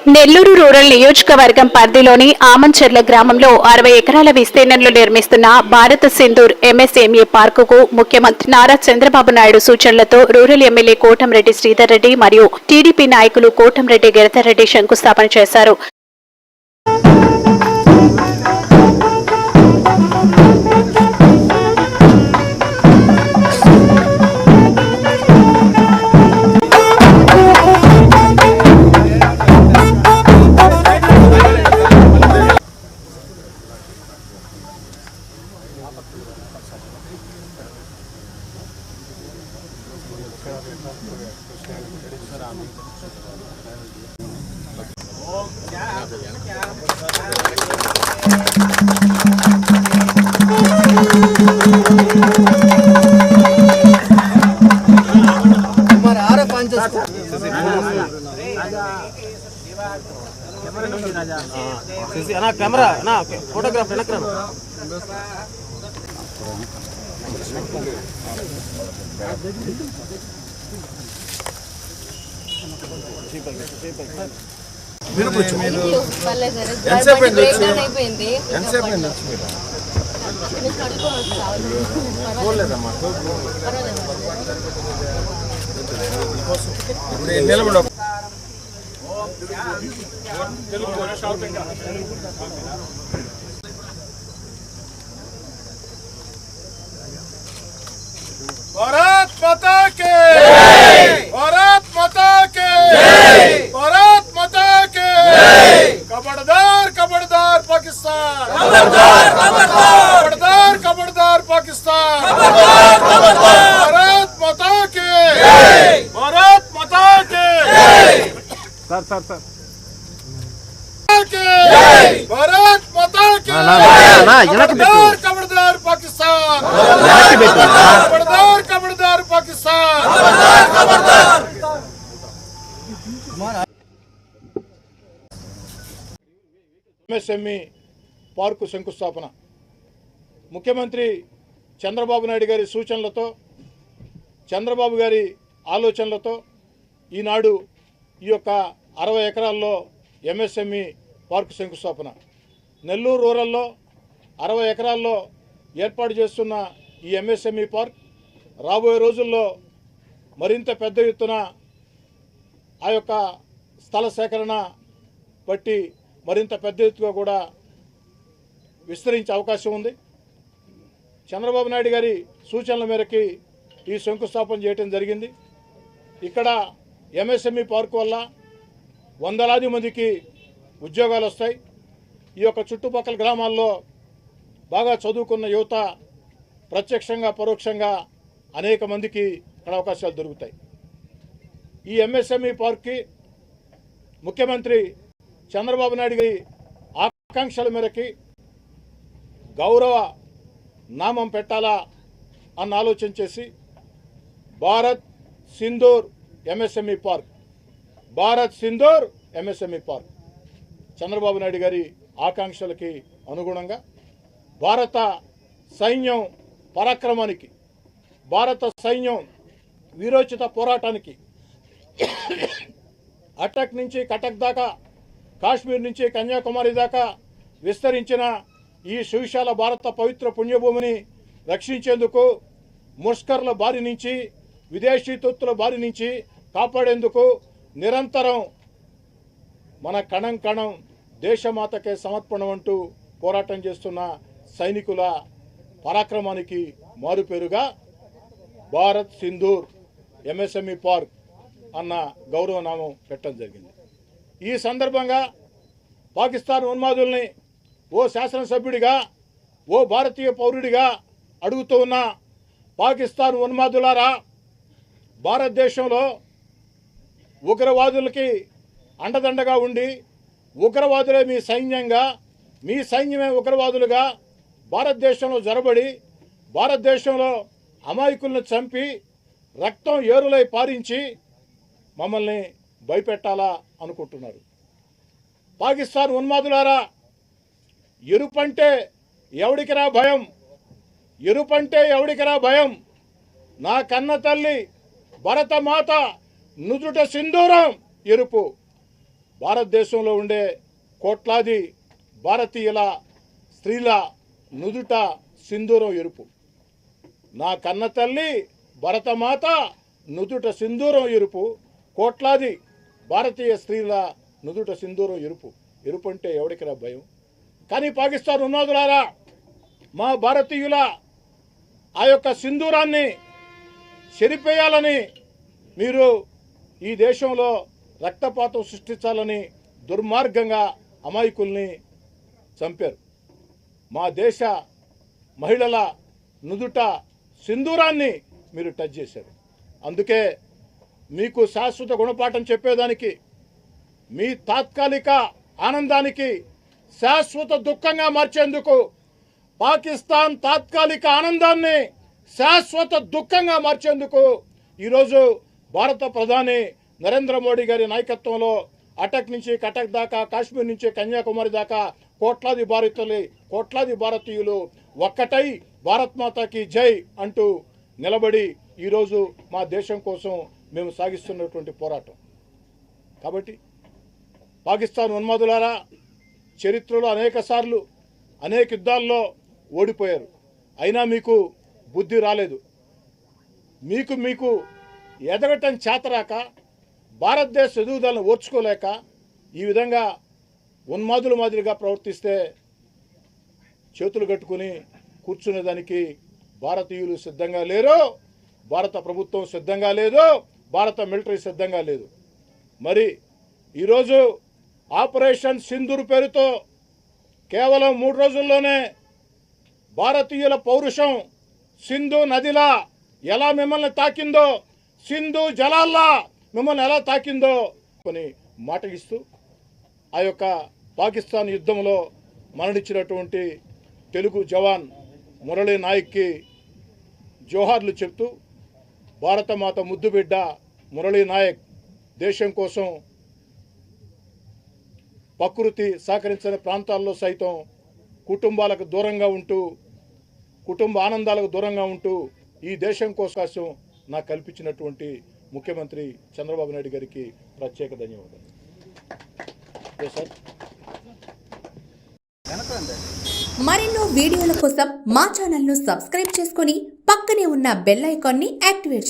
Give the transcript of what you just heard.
Nellore rural నియోజకవర్గం పరిధిలోని ఆమంచెర్ల గ్రామంలో 60 ఎకరాల విస్తీర్ణంలో నిర్మిస్తున్న భారత్ సింధూర్ ఎంఎస్ఎంఈ పార్కుకు ముఖ్యమంత్రి నారా చంద్రబాబు నాయుడు సూచనలతో రూరల్ ఎమ్మెల్యే కోటంరెడ్డి శ్రీధర్ రెడ్డి మరియు టీడీపీ నాయకులు కోటంరెడ్డి గిరిధర్ రెడ్డి శంకుస్థాపన చేశారు. कैमरा ना फोटोग्राफ भारत माता के भारत माता के भारत माता के खबरदार खबरदार पाकिस्तान खबरदार खबरदार खबरदार पाकिस्तान भारत माता के भारत माता के सर सर सर भारत माता के खबरदार खबरदार पाकिस्तान खबरदार खबरदार पाकिस्तान खबरदार ఎంఎస్ఎంఈ పార్కు శంకుస్థాపన ముఖ్యమంత్రి చంద్రబాబు నాయుడు గారి సూచనలతో చంద్రబాబు గారి ఆలోచనలతో ఈనాడు ఈ యొక్క 60 ఎకరాల్లో ఎంఎస్ఎంఈ పార్కు శంకుస్థాపన నెల్లూరు రూరల్లో 60 ఎకరాల్లో ఏర్పాటు చేస్తున్న ఈ ఎంఎస్ఎంఈ పార్క్ రాబోయే రోజుల్లో మరింత పెద్ద ఎత్తున ఆ యొక్క స్థల సేకరణ బట్టి మరింత పెద్ద ఎత్తుగా కూడా విస్తరించే అవకాశం ఉంది. చంద్రబాబు నాయుడు గారి సూచనల మేరకి ఈ శంకుస్థాపన చేయడం జరిగింది. ఇక్కడ ఎంఎస్ఎంఈ పార్క్ వల్ల వందలాది మందికి ఉద్యోగాలు వస్తాయి. ఈ యొక్క చుట్టుపక్కల గ్రామాల్లో బాగా చదువుకున్న యువత ప్రత్యక్షంగా పరోక్షంగా అనేక మందికి ఇక్కడ అవకాశాలు దొరుకుతాయి. ఈ ఎంఎస్ఎంఈ పార్క్కి ముఖ్యమంత్రి చంద్రబాబు నాయుడు గారి ఆకాంక్షల మేరకి గౌరవ నామం పెట్టాలా అన్న ఆలోచన చేసి Bharat Sindoor MSME park Bharat Sindoor MSME park Chandrababu Naidu గారి ఆకాంక్షలకి అనుగుణంగా భారత సైన్యం పరాక్రమానికి భారత సైన్యం వీరోచిత పోరాటానికి అటక్ నుంచి కటక్ దాకా కాశ్మీర్ నుంచి కన్యాకుమారి దాకా విస్తరించిన ఈ సువిశాల భారత పవిత్ర పుణ్యభూమిని రక్షించేందుకు ముష్కర్ల బారి నుంచి విదేశీ తొత్తుల బారి నుంచి కాపాడేందుకు నిరంతరం మన కణం కణం దేశమాతకే సమర్పణం అంటూ పోరాటం చేస్తున్న సైనికుల పరాక్రమానికి మారుపేరుగా భారత్ సింధూర్ ఎంఎస్ఎంఈ పార్క్ అన్న గౌరవనామం పెట్టడం జరిగింది. ఈ సందర్భంగా పాకిస్తాన్ ఉన్మాదుల్ని ఓ శాసనసభ్యుడిగా ఓ భారతీయ పౌరుడిగా అడుగుతూ ఉన్న పాకిస్తాన్ ఉన్మాదులారా, భారతదేశంలో ఉగ్రవాదులకి అండదండగా ఉండి ఉగ్రవాదులే మీ సైన్యంగా మీ సైన్యమే ఉగ్రవాదులుగా భారతదేశంలో జొరబడి భారతదేశంలో అమాయకులను చంపి రక్తం ఏరులై పారించి మమ్మల్ని భయపెట్టాలా అనుకుంటున్నారు. పాకిస్తాన్ ఉన్మాదులారా, ఎరుపంటే ఎవడికిరా భయం, ఎరుపంటే ఎవడికిరా భయం. నా కన్న తల్లి భరతమాత నుదుట సింధూరం ఎరుపు. భారతదేశంలో ఉండే కోట్లాది భారతీయుల స్త్రీల నుదుట సింధూరం ఎరుపు. నా కన్న తల్లి భరతమాత నుదుట సింధూరం ఎరుపు. కోట్లాది భారతీయ స్త్రీల నుదుట సింధూరం ఎరుపు. ఎరుపు అంటే ఎవడికిరా భయం? కానీ పాకిస్తాన్ ఉన్మాదులారా, మా భారతీయుల ఆ యొక్క సింధూరాన్ని చెరిపేయాలని మీరు ఈ దేశంలో రక్తపాతం సృష్టించాలని దుర్మార్గంగా అమాయకుల్ని చంపారు. మా దేశ మహిళల నుదుట సింధూరాన్ని మీరు టచ్ చేశారు. అందుకే మీకు శాశ్వత గుణపాఠం చెప్పేదానికి, మీ తాత్కాలిక ఆనందానికి శాశ్వత దుఃఖంగా మార్చేందుకు, పాకిస్తాన్ తాత్కాలిక ఆనందాన్ని శాశ్వత దుఃఖంగా మార్చేందుకు ఈరోజు భారత ప్రధాని నరేంద్ర మోడీ గారి నాయకత్వంలో అటక్ నుంచి కటక్ దాకా, కాశ్మీర్ నుంచి కన్యాకుమారి దాకా కోట్లాది భారతీయులు ఒక్కటై భారత్ మాతాకి జై అంటూ నిలబడి ఈరోజు మా దేశం కోసం మేము సాగిస్తున్నటువంటి పోరాటం. కాబట్టి పాకిస్తాన్ ఉన్మాదులారా, చరిత్రలో అనేకసార్లు అనేక యుద్ధాల్లో ఓడిపోయారు. అయినా మీకు బుద్ధి రాలేదు. మీకు ఎదగటం చేతరాక, భారతదేశ ఎదుగుదలను ఓర్చుకోలేక ఈ విధంగా ఉన్మాదుల మాదిరిగా ప్రవర్తిస్తే చేతులు కట్టుకుని కూర్చునేదానికి భారతీయులు సిద్ధంగా లేరు, భారత ప్రభుత్వం సిద్ధంగా లేదు, భారత మిలిటరీ సిద్ధంగా లేదు. మరి ఈరోజు ఆపరేషన్ సింధూర్ పేరుతో కేవలం 3 రోజుల్లోనే భారతీయుల పౌరుషం సింధు నదిలా ఎలా మిమ్మల్ని తాకిందో, సింధు జలాల్లా మిమ్మల్ని ఎలా తాకిందో కొని మాట ఇస్తూ ఆ యొక్క పాకిస్తాన్ యుద్ధంలో మరణించినటువంటి తెలుగు జవాన్ మురళీ నాయక్కి జోహార్లు చెప్తూ, భారతమాత ముద్దుబిడ్డ మురళీ నాయక్ దేశం కోసం ప్రకృతి సహకరించని ప్రాంతాల్లో సైతం కుటుంబాలకు దూరంగా ఉంటూ, కుటుంబ ఆనందాలకు దూరంగా ఉంటూ ఈ దేశం కోసం నాకు కల్పించినటువంటి ముఖ్యమంత్రి చంద్రబాబు నాయుడు గారికి ప్రత్యేక ధన్యవాదాలు. మరెన్నో వీడియోల కోసం మా ఛానల్ను సబ్స్క్రైబ్ చేసుకొని పక్కనే ఉన్న బెల్ ఐకాన్ని యాక్టివేట్ చేయండి.